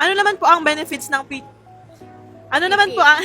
Ano naman po ang benefits ng ano naman po ang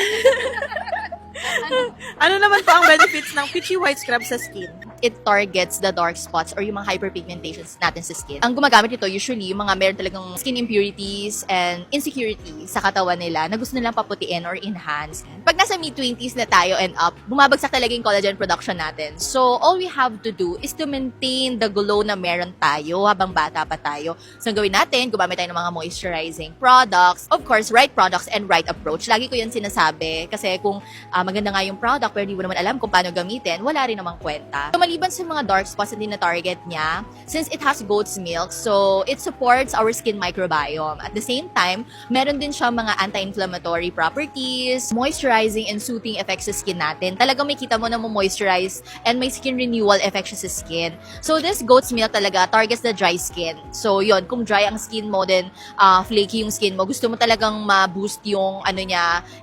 ano naman po ang benefits ng Peachy White Scrub sa skin? It targets the dark spots or yung mga hyperpigmentations natin sa skin. Ang gumagamit nito usually yung mga meron talagang skin impurities and insecurity sa katawan nila na gusto nilang paputiin or enhance. Pag nasa mid-20s na tayo and up, bumabagsak talaga yung collagen production natin. So, all we have to do is to maintain the glow na meron tayo habang bata pa tayo. So, ang gawin natin, gumamit tayo ng mga moisturizing products. Of course, right products and right approach. Lagi ko yan sinasabi kasi kung maganda nga yung product pero di mo naman alam kung paano gamitin, wala rin namang kwenta. So, maliban sa mga dark spots na din-target niya, since it has goat's milk, so it supports our skin microbiome. At the same time, meron din siya mga anti-inflammatory properties, moisturizing and soothing effects sa skin natin. Talagang may kita mo na mo-moisturize and may skin renewal effect siya sa skin. So this goat's milk talaga targets the dry skin. So yon, kung dry ang skin mo din, flaky yung skin mo, gusto mo talagang ma-boost yung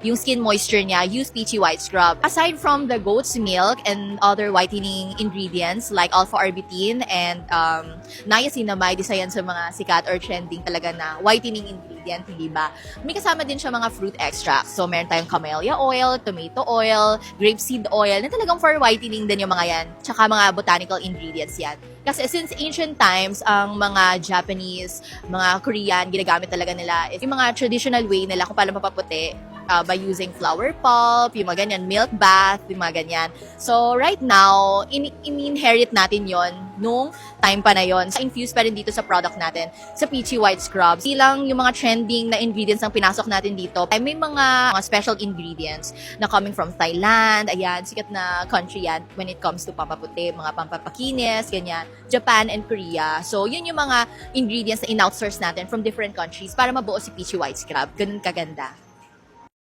yung skin moisture niya, use Peachy White Scrub. Aside from the goat's milk and other whitening ingredients like alpha-arbutin and niacinamide, isa yan sa mga sikat or trending talaga na whitening ingredient, hindi ba? May kasama din siya mga fruit extracts. So, meron tayong camellia oil, tomato oil, grapeseed oil, na talagang for whitening din yung mga yan. Tsaka mga botanical ingredients yan. Kasi since ancient times, ang mga Japanese, mga Korean, ginagamit talaga nila is yung mga traditional way nila kung paano mapaputi by using flower pulp, yung mga ganyan, milk bath, yung mga ganyan. So, right now, in-inherit natin yon nung time pa na yon. So, infuse pa rin dito sa product natin, sa Peachy White Scrubs. Ilang yung mga trending na ingredients ang pinasok natin dito, ay may mga special ingredients na coming from Thailand, ayan, sikat na country yan when it comes to pampaputi, mga pampapakinis, ganyan, Japan and Korea. So, yun yung mga ingredients na in-outsource natin from different countries para mabuo si Peachy White Scrub. Ganun kaganda.